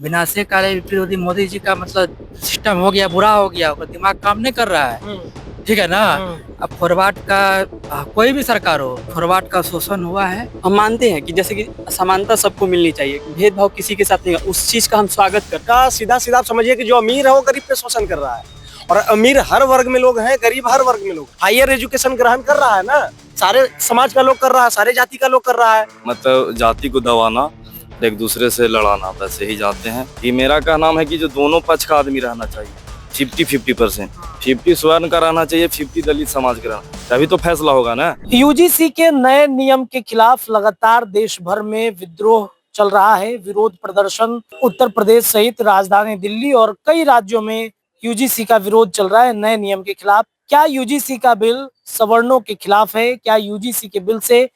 विनाशे काले विपरीत मोदी जी का मतलब सिस्टम हो गया, बुरा हो गया, उसका दिमाग काम नहीं कर रहा है। ठीक है ना। अब फॉरवर्ड का कोई भी सरकार हो, फॉरवर्ड का शोषण हुआ है। हम मानते हैं कि जैसे कि समानता सबको मिलनी चाहिए, भेदभाव किसी के साथ नहीं है, उस चीज का हम स्वागत करते हैं। सीधा सीधा आप समझिए कि जो अमीर है वो गरीब पे शोषण कर रहा है, और अमीर हर वर्ग में लोग हैं, गरीब हर वर्ग में लोग। हायर एजुकेशन ग्रहण कर रहा है ना, सारे समाज का लोग कर रहा है, सारे जाति का लोग कर रहा है। मतलब जाति को दबाना, एक दूसरे से लड़ाना, वैसे ही जाते हैं। कि मेरा कहना है कि जो दोनों पक्ष का आदमी रहना चाहिए, 50-50%, 50 स्वर्ण का रहना चाहिए, 50 दलित समाज का रहना, तभी तो फैसला होगा ना। यूजीसी के नए नियम के खिलाफ लगातार देश भर में विद्रोह चल रहा है। विरोध प्रदर्शन उत्तर प्रदेश सहित राजधानी दिल्ली और कई राज्यों में यूजीसी का विरोध चल रहा है नए नियम के खिलाफ। क्या यूजीसी का बिल सवर्णों के खिलाफ है? क्या यूजीसी के बिल से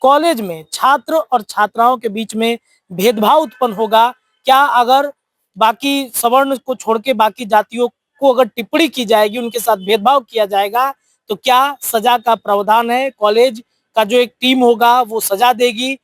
कॉलेज में छात्र और छात्राओं के बीच में भेदभाव उत्पन्न होगा? क्या अगर बाकी सवर्ण को छोड़ के बाकी जातियों को अगर टिप्पणी की जाएगी, उनके साथ भेदभाव किया जाएगा, तो क्या सजा का प्रावधान है? कॉलेज का जो एक टीम होगा वो सजा देगी?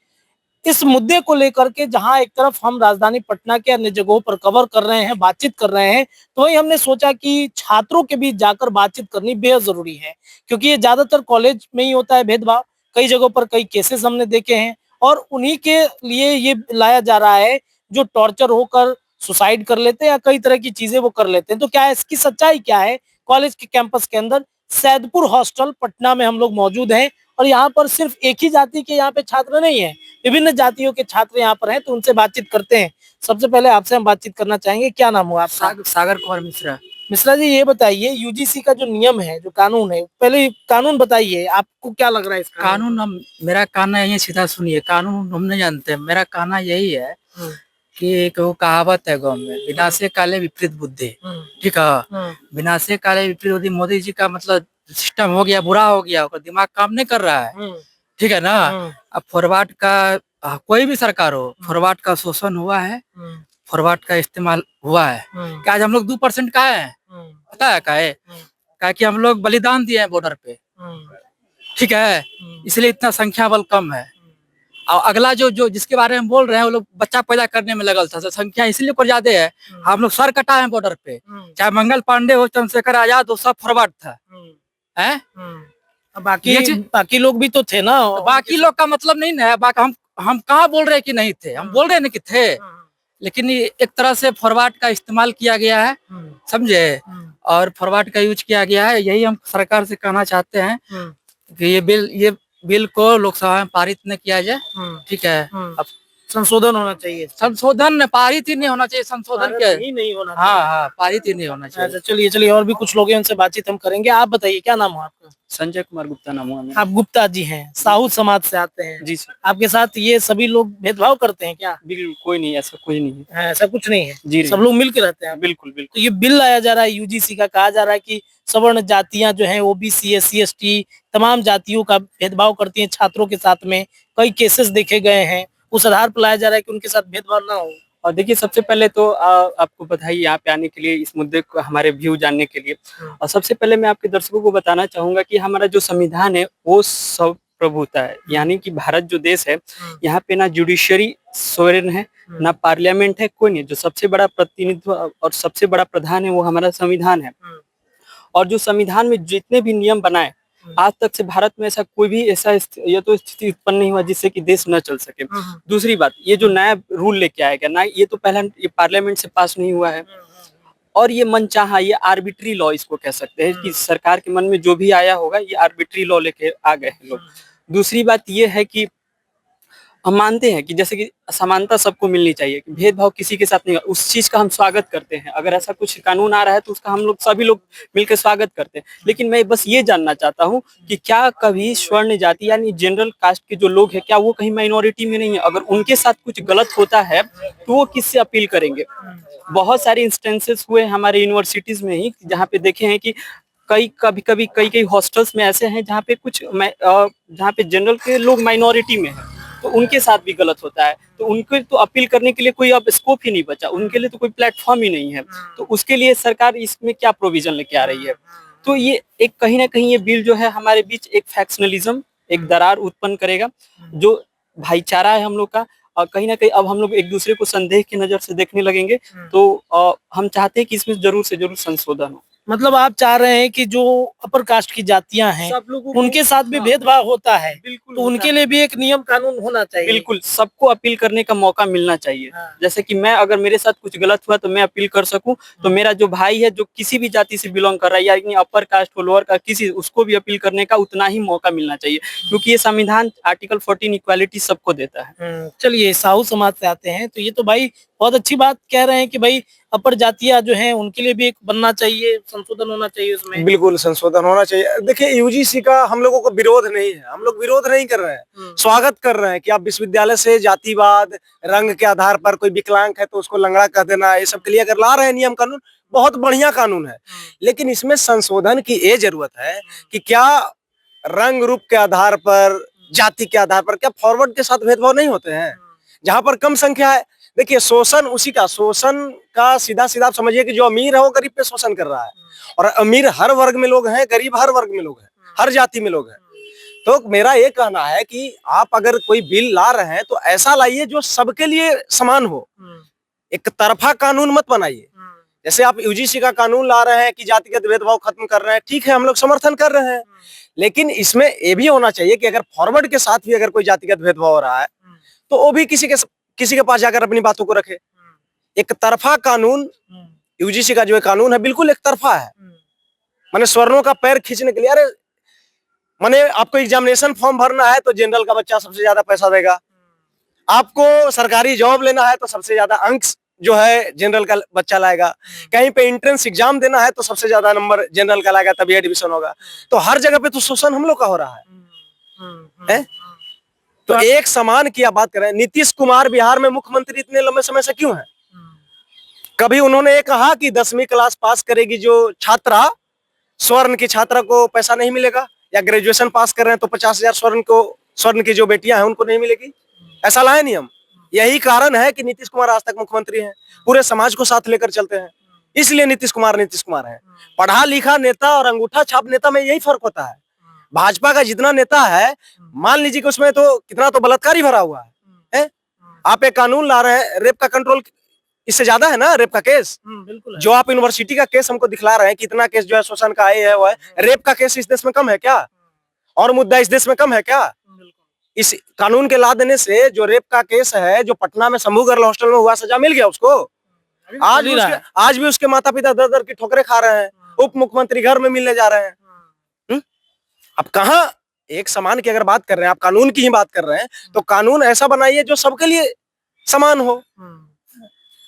इस मुद्दे को लेकर के जहां एक तरफ हम राजधानी पटना के अन्य जगहों पर कवर कर रहे हैं, बातचीत कर रहे हैं, तो वही हमने सोचा कि छात्रों के बीच जाकर बातचीत करनी बेहद जरूरी है, क्योंकि ये ज्यादातर कॉलेज में ही होता है भेदभाव। कई जगहों पर कई केसेस हमने देखे हैं, और उन्हीं के लिए ये लाया जा रहा है जो टॉर्चर होकर सुसाइड कर लेते हैं या कई तरह की चीजें वो कर लेते हैं। तो क्या इसकी सच्चाई क्या है? कॉलेज के कैंपस के अंदर सैदपुर हॉस्टल पटना में हम लोग मौजूद हैं, और यहाँ पर सिर्फ एक ही जाति के यहाँ पे छात्र नहीं है, विभिन्न जातियों के छात्र यहाँ पर हैं, तो उनसे बातचीत करते हैं। सबसे पहले आपसे हम बातचीत करना चाहेंगे, क्या नाम हुआ आपका? सागर कुमार मिश्रा। मिश्रा जी, ये बताइए यूजीसी का जो नियम है, जो कानून है, पहले कानून बताइए, आपको क्या लग रहा है इस कानून हम मेरा कहना यही सीधा सुनिए, कानून हम नहीं जानते। मेरा कहना यही है कि एक वो कहावत है गाँव में, विनाशे काले विपरीत बुद्धि। ठीक है। विनाशे काले विपरीत मोदी जी का मतलब सिस्टम हो गया, बुरा हो गया, उसका दिमाग काम नहीं कर रहा है। ठीक है ना। अब फॉरवर्ड का कोई भी सरकार हो, फॉरवर्ड का शोषण हुआ है, फॉरवर्ड का इस्तेमाल हुआ है। क्या आज हम लोग 2% का है? पता है क्या कि हम लोग बलिदान दिए हैं बॉर्डर पे। ठीक है, इसलिए इतना संख्या बल कम है। और अगला जो जो जिसके बारे में बोल रहे हैं, वो लोग बच्चा पैदा करने में लगल था, संख्या इसलिए पर ज्यादा है। हम लोग सर कटा है बॉर्डर पे, चाहे मंगल पांडे हो, चंद्रशेखर आजाद हो, सब फॉरवर्ड था। है बाकी लोग भी तो थे ना। तो बाकी लोग का मतलब नहीं ना, बाकी हम कहाँ बोल रहे हैं कि नहीं थे, हम बोल रहे हैं ना कि थे। लेकिन एक तरह से फॉरवर्ड का इस्तेमाल किया गया है, समझे, और फॉरवर्ड का यूज किया गया है। यही हम सरकार से कहना चाहते हैं कि ये बिल को लोकसभा में पारित न किया जाए। ठीक है। अब संशोधन होना चाहिए। संशोधन पारित ही नहीं होना चाहिए, संशोधन के ही नहीं होना चाहिए। हाँ, पारित ही नहीं होना चाहिए। अच्छा, चलिए और भी कुछ लोग हैं, उनसे बातचीत हम करेंगे। आप बताइए, क्या नाम है आपका? संजय कुमार गुप्ता नाम हुआ मेरा। आप गुप्ता जी हैं, साहू समाज से आते हैं? जी सर। आपके साथ ये सभी लोग भेदभाव करते हैं क्या? बिल्कुल कोई नहीं, ऐसा कुछ नहीं है। ऐसा कुछ नहीं है जी सब लोग मिलकर रहते हैं। बिल्कुल बिल्कुल। तो ये बिल लाया जा रहा है यूजीसी का, कहा जा रहा है कि सवर्ण जातियां जो हैं, ओबीसी, एससी, एसटी, तमाम जातियों का भेदभाव करती हैं छात्रों के साथ में। कई केसेस देखे गए हैं, उस आधार पर लाया जा रहा है कि उनके साथ भेदभाव ना हो। और देखिए, सबसे पहले तो आपको बधाई यहाँ पे आने के लिए, इस मुद्दे को हमारे व्यू जानने के लिए। और सबसे पहले मैं आपके दर्शकों को बताना चाहूंगा कि हमारा जो संविधान है वो सब प्रभुता है, यानी कि भारत जो देश है, यहाँ पे ना जुडिशरी सोवरेन है, ना पार्लियामेंट है, कोई नहीं। जो सबसे बड़ा प्रतिनिधित्व और सबसे बड़ा प्रधान है वो हमारा संविधान है। और जो संविधान में जितने भी नियम बनाए, आज तक से भारत में ऐसा कोई भी ये तो स्थिति उत्पन्न नहीं हुआ जिससे कि देश न चल सके। दूसरी बात, ये जो नया रूल लेके आएगा ना, ये तो पहले ये पार्लियामेंट से पास नहीं हुआ है, और ये मनचाहा, ये आर्बिट्री लॉ इसको कह सकते हैं कि सरकार के मन में जो भी आया होगा, ये आर्बिट्री लॉ लेके आ गए हैं लोग। दूसरी बात ये है कि हम मानते हैं कि जैसे कि समानता सबको मिलनी चाहिए, कि भेदभाव किसी के साथ नहीं, उस चीज का हम स्वागत करते हैं। अगर ऐसा कुछ कानून आ रहा है तो उसका हम लोग सभी लोग मिलकर स्वागत करते हैं। लेकिन मैं बस ये जानना चाहता हूँ कि क्या कभी स्वर्ण जाति यानी जनरल कास्ट के जो लोग हैं, क्या वो कहीं माइनॉरिटी में नहीं है? अगर उनके साथ कुछ गलत होता है तो वो किससे अपील करेंगे? बहुत सारे इंस्टेंसेस हुए हमारे यूनिवर्सिटीज में ही, जहाँ पे देखे हैं कि कई हॉस्टल्स में ऐसे हैं जहाँ पे जनरल के लोग माइनॉरिटी में हैं, तो उनके साथ भी गलत होता है। तो उनको तो अपील करने के लिए कोई अब स्कोप ही नहीं बचा, उनके लिए तो कोई प्लेटफॉर्म ही नहीं है। तो उसके लिए सरकार इसमें क्या प्रोविजन लेके आ रही है? तो ये एक कहीं ना कहीं ये बिल जो है हमारे बीच एक फैक्शनलिज्म, एक दरार उत्पन्न करेगा, जो भाईचारा है हम लोग का, कहीं ना कहीं अब हम लोग एक दूसरे को संदेह की नजर से देखने लगेंगे। तो हम चाहते हैं कि इसमें जरूर से जरूर संशोधन हो। मतलब आप चाह रहे हैं कि जो अपर कास्ट की जातियां हैं सब लोगों को- उनके साथ भी हाँ, भेदभाव होता है, बिल्कुल तो होता उनके है। लिए भी एक नियम कानून होना चाहिए। बिल्कुल सबको अपील करने का मौका मिलना चाहिए। हाँ। जैसे कि मैं अगर मेरे साथ कुछ गलत हुआ तो मैं अपील कर सकूं, तो मेरा जो भाई है जो किसी भी जाति से बिलोंग कर रहा है, या अपर कास्ट हो लोअर कास्ट किसी, उसको भी अपील करने का उतना ही मौका मिलना चाहिए, क्योंकि ये संविधान आर्टिकल 14 इक्वालिटी सबको देता है। चलिए साहू समाज से आते हैं, तो ये तो भाई बहुत अच्छी बात कह रहे हैं कि भाई अपर जातियां जो हैं उनके लिए भी एक बनना चाहिए, संशोधन होना चाहिए उसमें। बिल्कुल संशोधन होना चाहिए। देखिए यूजीसी का हम लोगों को विरोध नहीं है, हम लोग विरोध नहीं कर रहे हैं, स्वागत कर रहे हैं कि आप विश्वविद्यालय से जातिवाद, रंग के आधार पर कोई विकलांग है तो उसको लंगड़ा कह देना, ये सब के लिए अगर ला रहे हैं नियम कानून, बहुत बढ़िया कानून है। लेकिन इसमें संशोधन की ये जरूरत है कि क्या रंग रूप के आधार पर, जाति के आधार पर क्या फॉरवर्ड के साथ भेदभाव नहीं होते हैं? जहां पर कम संख्या है, देखिए शोषण शोषण का सीधा सीधा आप समझिए कि जो अमीर है वो गरीब पे शोषण कर रहा है, और अमीर हर वर्ग में लोग हैं, गरीब हर वर्ग में लोग हैं, हर जाति में लोग हैं। तो मेरा ये कहना है कि आप अगर कोई बिल ला रहे हैं तो ऐसा लाइए जो सबके लिए समान हो, एक तरफा कानून मत बनाइए। जैसे आप यूजीसी का कानून ला रहे हैं कि जातिगत भेदभाव खत्म कर रहे हैं, ठीक है, हम लोग समर्थन कर रहे हैं, लेकिन इसमें ये भी होना चाहिए कि अगर फॉरवर्ड के साथ भी अगर कोई जातिगत भेदभाव हो रहा है तो वो भी किसी के पास जाकर अपनी बातों को रखे। एक तरफा कानून, यूजीसी का जो कानून है बिल्कुल एक तरफा है, माने स्वर्णों का पैर खींचने के लिए। अरे माने आपको एग्जामिनेशन फॉर्म भरना है तो जनरल का बच्चा सबसे ज्यादा पैसा देगा, आपको सरकारी जॉब लेना है तो सबसे ज्यादा अंक जो है जनरल का बच्चा लाएगा, कहीं पे एंट्रेंस एग्जाम देना है तो सबसे ज्यादा नंबर जनरल का लाएगा, तभी एडमिशन होगा। तो हर जगह पे तो शोषण हम लोग का हो रहा है। तो एक समान की आप बात करें, नीतीश कुमार बिहार में मुख्यमंत्री इतने लंबे समय से क्यों है? कभी उन्होंने ये कहा कि 10वीं क्लास पास करेगी जो छात्रा, स्वर्ण की छात्रा को पैसा नहीं मिलेगा, या ग्रेजुएशन पास कर रहे हैं तो 50,000 स्वर्ण की जो बेटियां हैं उनको नहीं मिलेगी? ऐसा लाए नियम। यही कारण है कि नीतीश कुमार आज तक मुख्यमंत्री हैं, पूरे समाज को साथ लेकर चलते हैं, इसलिए नीतीश कुमार है। पढ़ा लिखा नेता और अंगूठा छाप नेता में यही फर्क होता है। भाजपा का जितना नेता है, मान लीजिए कि उसमें तो कितना तो बलात्कारी भरा हुआ है? आप एक कानून ला रहे हैं, रेप का कंट्रोल इससे ज्यादा है ना, रेप का केस। बिल्कुल जो आप यूनिवर्सिटी का केस हमको दिखला रहे हैं, कितना केस जो है शोषण का है वो है, रेप का केस इस देश में कम है क्या? और मुद्दा इस देश में कम है क्या? इस कानून के ला देने से जो रेप का केस है, जो पटना में शंभू गर्ल हॉस्टल में हुआ, सजा मिल गया उसको। आज भी उसके माता पिता दर दर की ठोकरें खा रहे हैं, उप मुख्यमंत्री घर में मिलने जा रहे हैं। अब कहाँ एक समान की अगर बात कर रहे हैं, आप कानून की ही बात कर रहे हैं, तो कानून ऐसा बनाइए जो सबके लिए समान हो।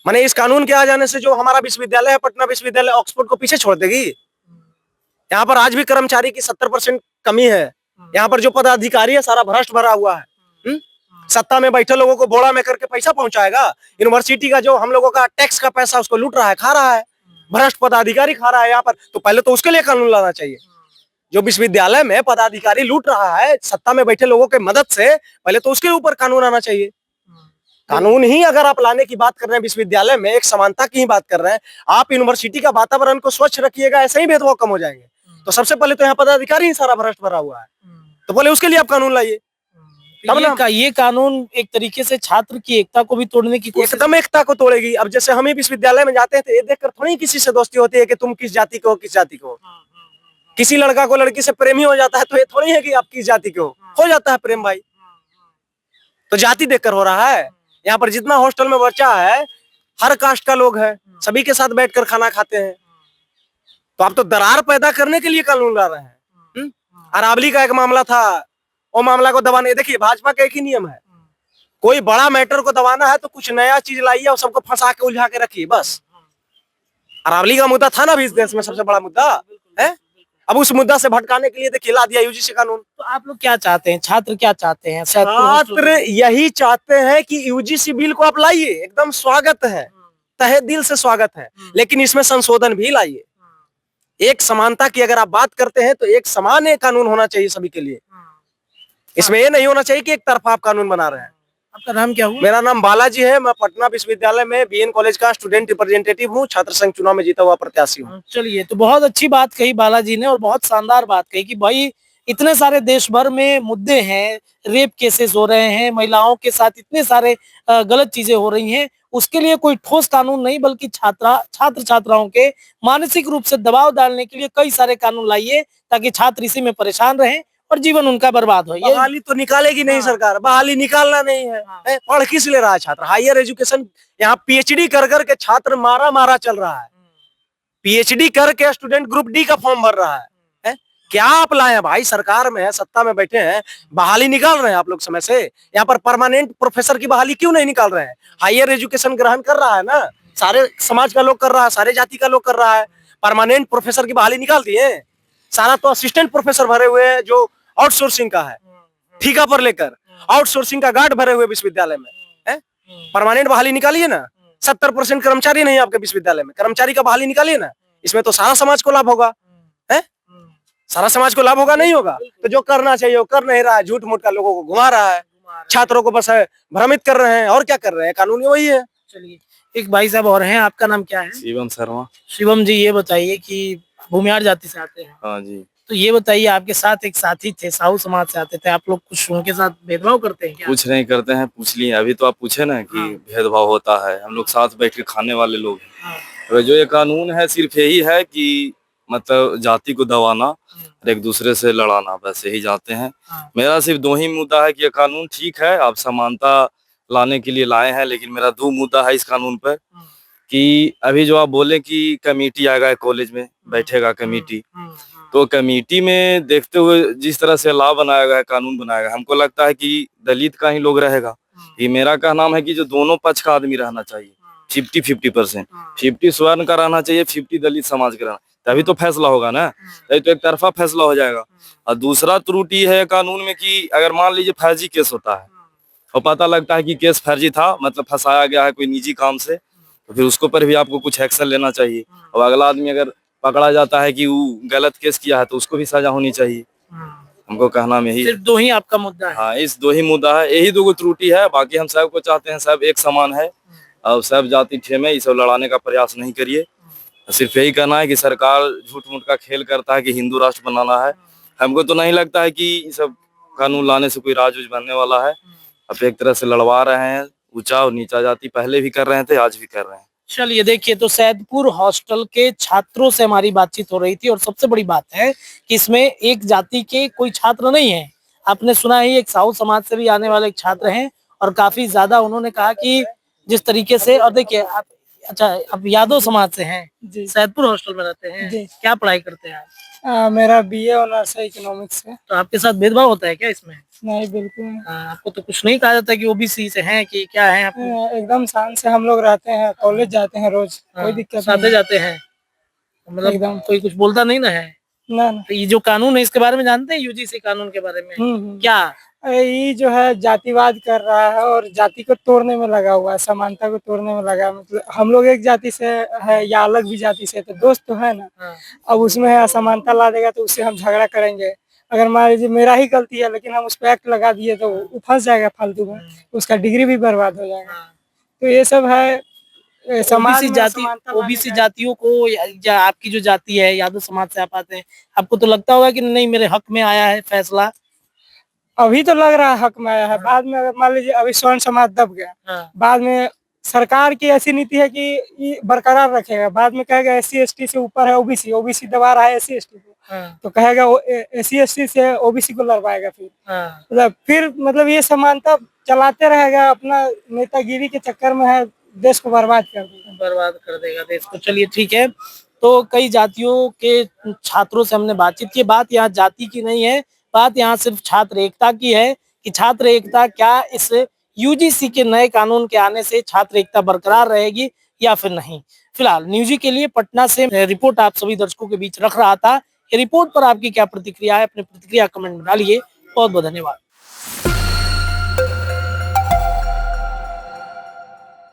माने इस कानून के आ जाने से जो हमारा विश्वविद्यालय है, पटना विश्वविद्यालय, ऑक्सफोर्ड को पीछे छोड़ देगी। यहाँ पर आज भी कर्मचारी की 70% कमी है। यहाँ पर जो पदाधिकारी है सारा भ्रष्ट भरा हुआ है। सत्ता में बैठे लोगों को बोड़ा में करके पैसा पहुंचाएगा, यूनिवर्सिटी का जो हम लोगों का टैक्स का पैसा उसको लूट रहा है, खा रहा है, भ्रष्ट पदाधिकारी खा रहा है यहाँ पर। तो पहले तो उसके लिए कानून लाना चाहिए। जो विश्वविद्यालय में पदाधिकारी लूट रहा है सत्ता में बैठे लोगों के मदद से, पहले तो उसके ऊपर कानून आना चाहिए। कानून ही अगर आप लाने की बात कर रहे हैं, विश्वविद्यालय में एक समानता की ही बात कर रहे हैं, आप यूनिवर्सिटी का वातावरण को स्वच्छ रखिएगा, ऐसे ही भेदभाव कम हो जाएंगे। तो सबसे पहले तो यहाँ पदाधिकारी ही सारा भ्रष्ट भरा हुआ है, तो पहले उसके लिए आप कानून लाइए। ये कानून एक तरीके से छात्र की एकता को भी तोड़ने की कोशिश, एकदम एकता को तोड़ेगी। अब जैसे हम ही विश्वविद्यालय में जाते हैं तो ये देखकर थोड़ी किसी से दोस्ती होती है कि तुम किस जाति को, किस जाति को। किसी लड़का को लड़की से प्रेम ही हो जाता है तो ये थोड़ी है कि आप किस जाति के हो जाता है प्रेम भाई। तो जाति देखकर हो रहा है। यहाँ पर जितना हॉस्टल में बच्चा है हर कास्ट का लोग है, सभी के साथ बैठकर खाना खाते हैं। तो आप तो दरार पैदा करने के लिए कानून ला रहे हैं। अरावली का एक मामला था, वो मामला को दबाने, देखिए भाजपा का एक ही नियम है, कोई बड़ा मैटर को दबाना है तो कुछ नया चीज लाइए और सबको फंसा के उलझा के रखिए बस। अरावली का मुद्दा था ना अभी इस देश में सबसे बड़ा मुद्दा है। अब उस मुद्दा से भटकाने के लिए देखिए ला दिया यूजीसी कानून। तो आप लोग क्या चाहते हैं, छात्र क्या चाहते हैं? छात्र यही चाहते हैं कि यूजीसी बिल को आप लाइए, एकदम स्वागत है, तहे दिल से स्वागत है, लेकिन इसमें संशोधन भी लाइए। एक समानता की अगर आप बात करते हैं तो एक समान कानून होना चाहिए सभी के लिए। इसमें ये नहीं होना चाहिए कि एक तरफा आप कानून बना रहे हैं। आपका नाम क्या हुआ? मेरा नाम बालाजी है, मैं पटना विश्वविद्यालय में बीएन कॉलेज का स्टूडेंट रिप्रेजेंटेटिव हूँ, छात्र संघ चुनाव में जीता हुआ प्रत्याशी हूँ। चलिए, तो बहुत अच्छी बात कही बालाजी ने और बहुत शानदार बात कही कि भाई इतने सारे देश भर में मुद्दे हैं, रेप केसेस हो रहे हैं, महिलाओं के साथ इतने सारे गलत चीजें हो रही हैं, उसके लिए कोई ठोस कानून नहीं बल्कि छात्र छात्राओं के मानसिक रूप से दबाव डालने के लिए कई सारे कानून लाइए ताकि छात्र इसी में परेशान रहें और जीवन उनका बर्बाद हो। ये बहाली तो निकालेगी नहीं हाँ। सरकार, बहाली निकालना नहीं है, हाँ। पढ़ किस ले रहा है छात्र? हायर एजुकेशन यहाँ पीएचडी कर करके छात्र मारा मारा चल रहा है, पीएचडी करके स्टूडेंट ग्रुप डी का फॉर्म भर रहा है। क्या आप लाए हैं भाई? सरकार में है, सत्ता में बैठे हैं, बहाली निकाल रहे हैं आप लोग समय से। यहाँ पर परमानेंट प्रोफेसर की बहाली क्यों नहीं निकाल रहे हैं? हायर एजुकेशन ग्रहण कर रहा है ना, सारे समाज का लोग कर रहा है, सारे जाति का लोग कर रहा है, परमानेंट प्रोफेसर की बहाली निकाल दिए। सारा तो असिस्टेंट प्रोफेसर भरे हुए हैं जो आउटसोर्सिंग का है, ठीका पर लेकर आउटसोर्सिंग का गार्ड भरे हुए विश्वविद्यालय में है। परमानेंट बहाली निकालिए ना। 70% कर्मचारी नहीं है आपके विश्वविद्यालय में, कर्मचारी का बहाली निकालिए ना। इसमें तो सारा समाज को लाभ होगा, है? सारा समाज को लाभ होगा, नहीं होगा? तो जो करना चाहिए वो कर नहीं रहा है, झूठ मूठ का लोगों को घुमा रहा है, छात्रों को बस भ्रमित कर रहे हैं। और क्या कर रहे हैं? कानून वही है। चलिए, एक भाई साहब और हैं, आपका नाम क्या है? शिवम शर्मा। शिवम जी, ये बताइए कि भूमिहार जाति से आते हैं, हाँ जी। तो ये बताइए आपके साथ एक साथी थे, साहू समाज से आते थे, आप लोग कुछ उनके साथ भेदभाव करते हैं क्या? कुछ नहीं करते हैं, पूछ लिए। अभी तो आप पूछे ना कि हाँ। भेदभाव होता है, हम लोग साथ बैठ के खाने वाले लोग हैं। हाँ। और जो ये कानून है सिर्फ यही है कि मतलब जाति को दबाना और एक दूसरे से लड़ाना, बस यही जाते हैं। हाँ। मेरा सिर्फ दो ही मुद्दा है कि ये कानून ठीक है, आप समानता लाने के लिए लाए हैं, लेकिन मेरा दो मुद्दा है इस कानून पर कि अभी जो आप बोले कि कमेटी आएगा कॉलेज में, बैठेगा कमेटी, तो कमेटी में देखते हुए जिस तरह से लॉ बनाया गया है, कानून बनाया गया, हमको लगता है कि दलित का ही लोग रहेगा। ये मेरा कहना है कि जो दोनों पक्ष का आदमी रहना चाहिए, 50-50%, 50 स्वर्ण का रहना चाहिए, 50 दलित समाज का रहना, तभी तो फैसला होगा ना। तभी तो एक तरफा फैसला हो जाएगा। और दूसरा त्रुटि है कानून में कि अगर मान लीजिए फर्जी केस होता है और पता लगता है कि केस फर्जी था, मतलब फंसाया गया है कोई निजी काम से, तो फिर उसको पर भी आपको कुछ एक्शन लेना चाहिए। और अगला आदमी अगर पकड़ा जाता है कि वो गलत केस किया है तो उसको भी सजा होनी चाहिए। हमको कहना में ही सिर्फ दो ही आपका मुद्दा है? हाँ, इस दो ही मुद्दा है, यही दो त्रुटि है। बाकी हम सब को चाहते हैं सब एक समान है और सब जाति ठेमे, ये सब लड़ाने का प्रयास नहीं करिए। सिर्फ यही कहना है कि सरकार झूठ मूठ का खेल करता है कि हिंदू राष्ट्र बनाना है। हमको तो नहीं लगता है कि ये सब कानून लाने से कोई राज उज बनने वाला है। अब एक तरह से लड़वा रहे हैं, ऊंचा और नीचा जाति पहले भी कर रहे थे, आज भी कर रहे हैं। चलिए, देखिए, तो सैदपुर हॉस्टल के छात्रों से हमारी बातचीत हो रही थी और सबसे बड़ी बात है कि इसमें एक जाति के कोई छात्र नहीं है। आपने सुना ही, एक साहू समाज से भी आने वाले एक छात्र हैं और काफी ज्यादा उन्होंने कहा कि जिस तरीके से, और देखिए आप, अच्छा, आप यादव समाज से हैं, सैदपुर हॉस्टल में रहते हैं, क्या पढ़ाई करते हैं आप? मेरा बीए ऑनर्स है इकोनॉमिक्स से। तो आपके साथ भेदभाव होता है क्या इसमें? नहीं, बिल्कुल आपको तो कुछ नहीं कहा जाता कि ओबीसी से हैं कि क्या है आपको? एकदम शान से हम लोग रहते हैं, कॉलेज जाते हैं रोज, कोई दिक्कत साथे नहीं। जाते हैं, मतलब एकदम। कोई कुछ बोलता नहीं ना है? ना। तो ये जो कानून है इसके बारे में जानते हैं, यूजीसी कानून के बारे में? क्या ये जो है जातिवाद कर रहा है और जाति को तोड़ने में लगा हुआ है, समानता को तोड़ने में लगा है। मतलब हम लोग एक जाति से है या अलग भी जाति से, तो दोस्त तो है ना। अब उसमें असमानता ला देगा तो उससे हम झगड़ा करेंगे। अगर मान लीजिए मेरा ही गलती है लेकिन हम उस पर एक्ट लगा दिए तो वो फंस जाएगा फालतू में, उसका डिग्री भी बर्बाद हो जाएगा। तो ये सब है समाज में जाति, ओबीसी जातियों को या आपकी जो जाति है, यादव समाज से आप आते हैं, आपको तो लगता होगा कि नहीं मेरे हक में आया है फैसला? अभी तो लग रहा है हक में आया है, बाद में अगर मान लीजिए अभी स्वर्ण समाज दब गया, बाद में सरकार की ऐसी नीति है कि ये बरकरार रखेगा, बाद में कहेगा एससी एसटी से ऊपर है ओबीसी, ओबीसी दबा रहा है एससी एसटी को, तो कहेगा एससी एसटी से ओबीसी को लड़वाएगा। फिर मतलब ये समानता चलाते रहेगा, अपना नेतागिरी के चक्कर में है, देश को बर्बाद कर देगा देश को। चलिए, ठीक है, तो कई जातियों के छात्रों से हमने बातचीत की। बात यहाँ जाति की नहीं है, बात यहाँ सिर्फ छात्र एकता की है कि छात्र एकता क्या इस यूजीसी के नए कानून के आने से छात्र एकता बरकरार रहेगी या फिर नहीं। फिलहाल न्यूजी के लिए पटना से रिपोर्ट आप सभी दर्शकों के बीच रख रहा था। ये रिपोर्ट पर आपकी क्या प्रतिक्रिया है, अपनी प्रतिक्रिया कमेंट में डालिए। बहुत बहुत धन्यवाद।